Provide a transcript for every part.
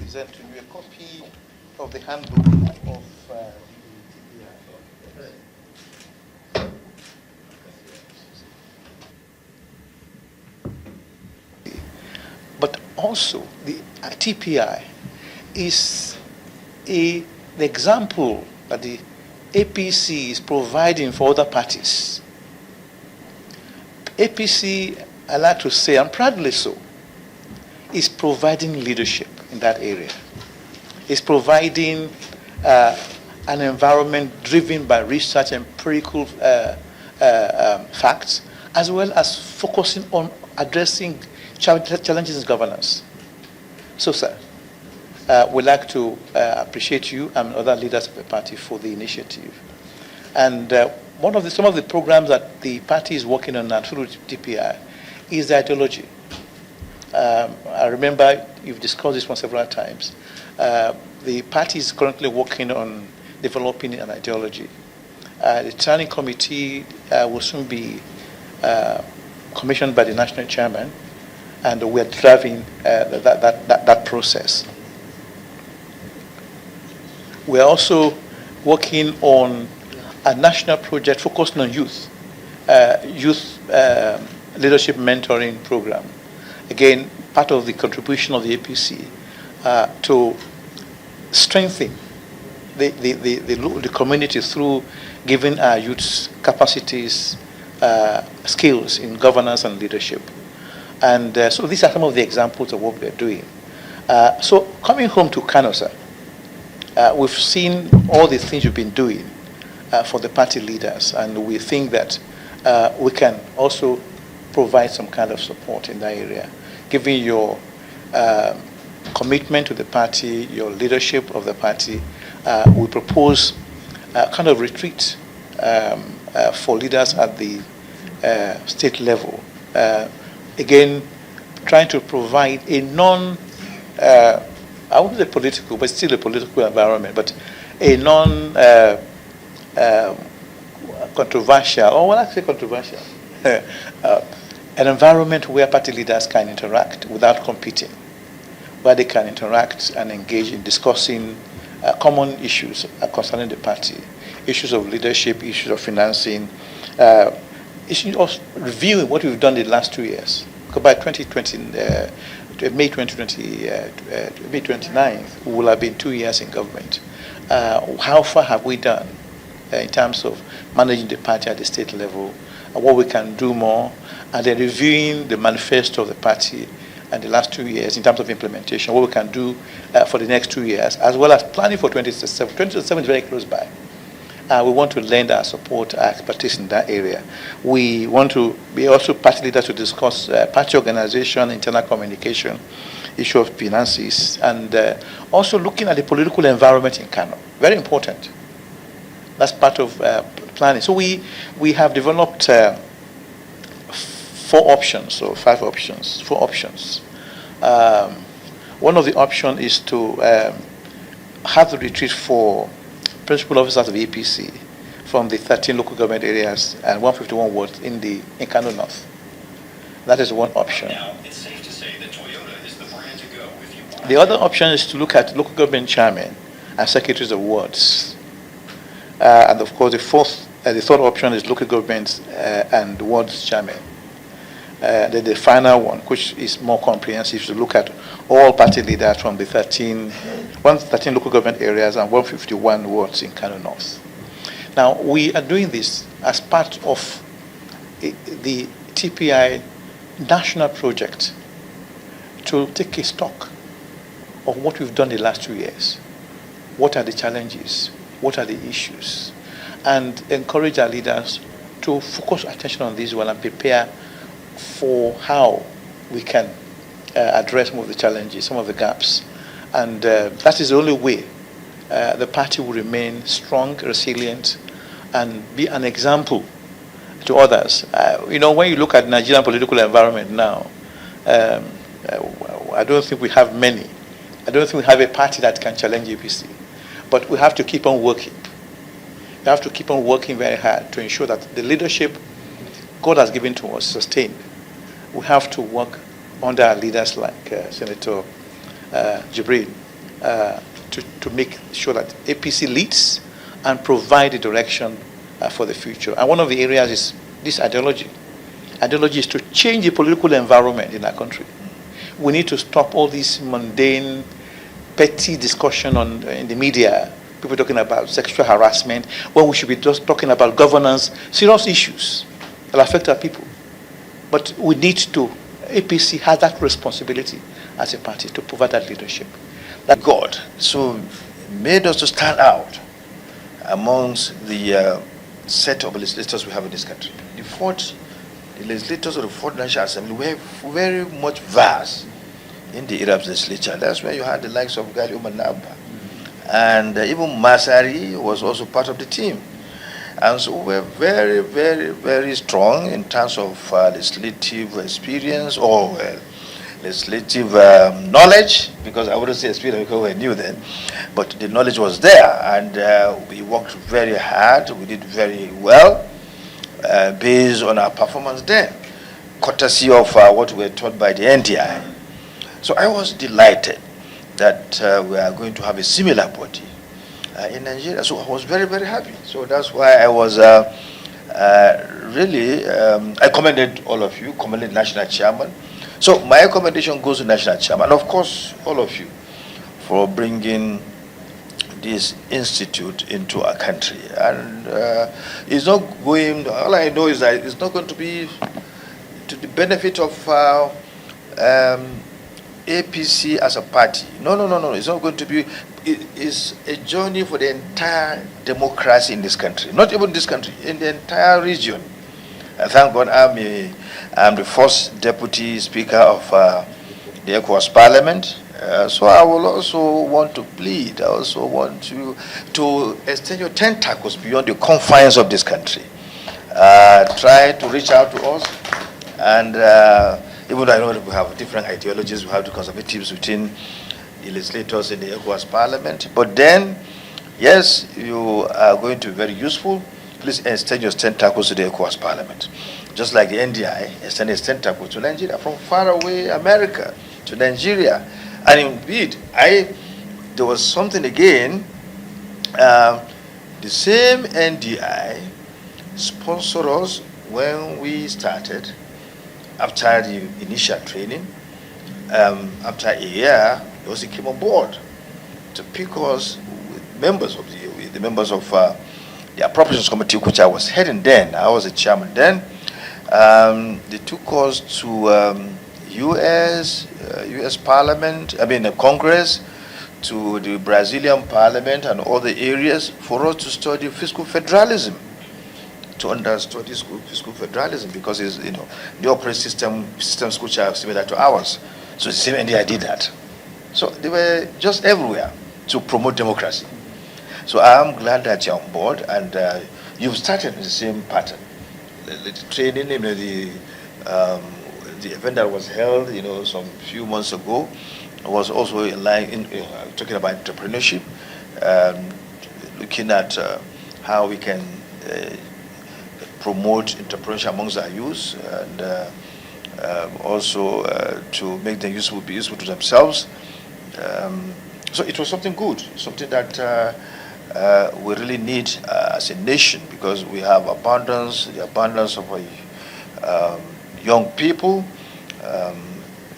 present to you a copy of the handbook of but also the TPI is the example that the APC is providing for other parties. APC, I like to say, and proudly so, is providing leadership in that area. It's providing an environment driven by research, empirical facts, as well as focusing on addressing challenges in governance. So, sir, we'd like to appreciate you and other leaders of the party for the initiative. And some of the programs that the party is working on now through TPI is the ideology. I remember you've discussed this one several times. The party is currently working on developing an ideology. The planning committee will soon be commissioned by the national chairman, and we are driving that process. We are also working on a national project focused on youth leadership mentoring program. Again, part of the contribution of the APC to strengthen the community through giving our youths capacities, skills in governance and leadership. And so these are some of the examples of what we're doing. So coming home to Kano, sir, we've seen all the things you've been doing for the party leaders, and we think that we can also provide some kind of support in that area, given your commitment to the party, your leadership of the party. We propose a kind of retreat for leaders at the state level. Again, trying to provide a I wouldn't say political, but still a political environment, but a controversial, or I say controversial, an environment where party leaders can interact without competing, where they can interact and engage in discussing common issues concerning the party, issues of leadership, issues of financing, issues of reviewing what we've done in the last 2 years. Because by 2020, May 29th, we will have been 2 years in government. How far have we done in terms of managing the party at the state level, what we can do more, and then reviewing the manifesto of the party and the last 2 years in terms of implementation, what we can do for the next 2 years, as well as planning for 2027. 2027 is very close by. We want to lend our support, our expertise in that area. We want to be also party leaders to discuss party organization, internal communication, issue of finances, and also looking at the political environment in Kano. Very important. That's part of planning. So we have developed 4 options, or 5 options, 4 options. One of the options is to have the retreat for principal officers of the APC from the 13 local government areas and 151 wards in Kano North. That is one option. Now, it's safe to say that Toyota is the brand to go if you want. The other option is to look at local government chairmen and secretaries of wards. And of course, the third option is local governments and wards chairmen. The final one, which is more comprehensive, to look at all party leaders from the 13 local government areas and 151 wards in Kano North. Now, we are doing this as part of the TPI national project to take a stock of what we've done the last 2 years. What are the challenges? What are the issues? And encourage our leaders to focus attention on this one and prepare for how we can address some of the challenges, some of the gaps. And that is the only way the party will remain strong, resilient, and be an example to others. When you look at the Nigerian political environment now, I don't think we have many. I don't think we have a party that can challenge APC. But we have to keep on working. We have to keep on working very hard to ensure that the leadership God has given to us is sustained. We have to work under our leaders like Senator Jibril to make sure that APC leads and provide the direction for the future. And one of the areas is this ideology. Ideology is to change the political environment in our country. We need to stop all this mundane, petty discussion in the media, people talking about sexual harassment, when we should be just talking about governance, serious issues that affect our people. But we need to, APC has that responsibility as a party to provide that leadership. That God so made us to stand out amongst the set of legislators we have in this country. The legislators of the Fourth National Assembly were very much vast in the Arab legislature. That's where you had the likes of Gali Umar Naba. And even Masari was also part of the team. And so we're very, very, very strong in terms of legislative experience or legislative knowledge, because I wouldn't say experience because we knew then, but the knowledge was there, and we worked very hard, we did very well based on our performance then, courtesy of what we were taught by the NDI. So I was delighted that we are going to have a similar body in Nigeria. So I was very, very happy. So that's why I was really, I commended all of you, commended National Chairman. So my commendation goes to National Chairman, and of course all of you, for bringing this institute into our country. And it's not going, all I know is that it's not going to be to the benefit of APC as a party. No. It's not going to be. It's a journey for the entire democracy in this country. Not even this country, in the entire region. Thank God I'm the first deputy speaker of the ECOWAS Parliament. So I will also want to plead. I also want you to extend your tentacles beyond the confines of this country. Try to reach out to us, and even though I know that we have different ideologies, we have the conservatives within the legislators in the ECOWAS Parliament, but then, yes, you are going to be very useful. Please extend your tentacles to the ECOWAS Parliament. Just like the NDI extended its tentacles to Nigeria, from far away America to Nigeria. And indeed, there was something again, the same NDI sponsored us when we started, after the initial training. After a year, they also came on board to pick us with members of the Appropriations Committee, which I was heading then. I was the chairman then. They took us to U.S. Parliament, Congress, to the Brazilian Parliament and other areas for us to study fiscal federalism, to understand fiscal federalism, because it's, the operating systems which are similar to ours. So the same NDI did that. So they were just everywhere to promote democracy. So I'm glad that you're on board, and you've started with the same pattern. The training, the event that was held, some few months ago, was also in line talking about entrepreneurship, looking at how we can promote entrepreneurship amongst our youth, and also to make them be useful to themselves. So it was something good, something that we really need as a nation, because we have the abundance of young people.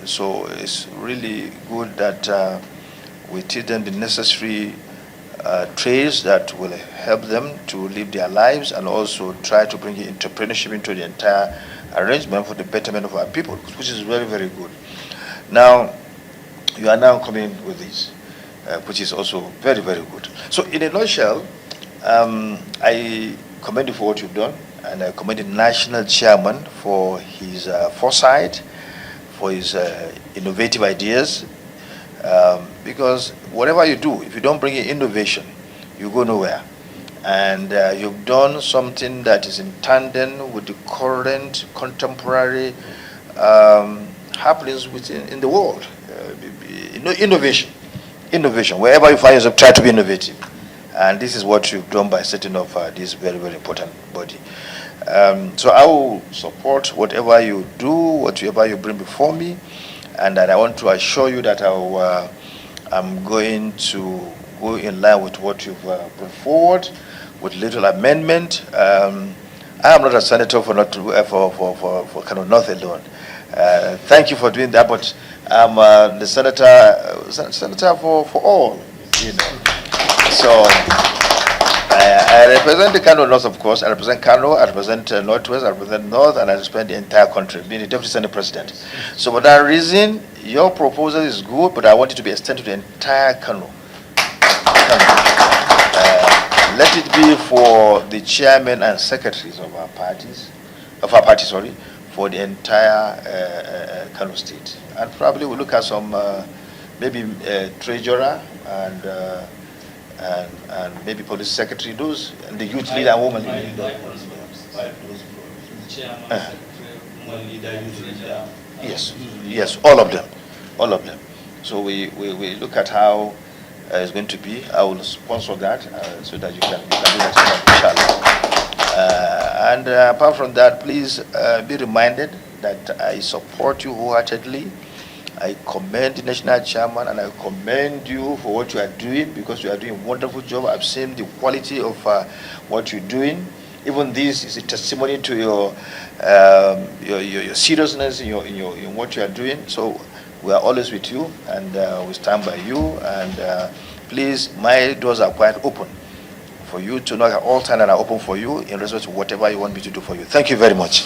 So it's really good that we teach them the necessary trades that will help them to live their lives, and also try to bring entrepreneurship into the entire arrangement for the betterment of our people, which is very, very good. Now, you are now coming with this, which is also very, very good. So in a nutshell, I commend you for what you've done, and I commend the national chairman for his foresight, for his innovative ideas, because whatever you do, if you don't bring in innovation, you go nowhere. And you've done something that is in tandem with the current contemporary happenings in the world. Innovation. Wherever you find yourself, try to be innovative. And this is what you've done by setting up this very, very important body. So I will support whatever you do, whatever you bring before me, and I want to assure you that I'm going to go in line with what you've put forward, with little amendment. I am not a senator for Kano North alone. Thank you for doing that, but I'm the senator for all, you know. So I represent the Kano North, of course. I represent Kano, I represent Northwest, I represent North, and I represent the entire country, being the Deputy Senate President. So for that reason, your proposal is good, but I want it to be extended to the entire Kano. Let it be for the chairman and secretaries of our party, for the entire Kano State. And probably we'll look at some, maybe treasurer and maybe police secretary, those, and the youth leader and woman leader. Yes, all of them. So we look at how it's going to be. I will sponsor that so that you can do that, inshallah. And apart from that, please be reminded that I support you wholeheartedly. I commend the national chairman and I commend you for what you are doing, because you are doing a wonderful job. I've seen the quality of what you're doing. Even this is a testimony to your seriousness in what you are doing. So we are always with you, and we stand by you. And please, my doors are quite open for you to know at all times, and are open for you in respect to whatever you want me to do for you. Thank you very much.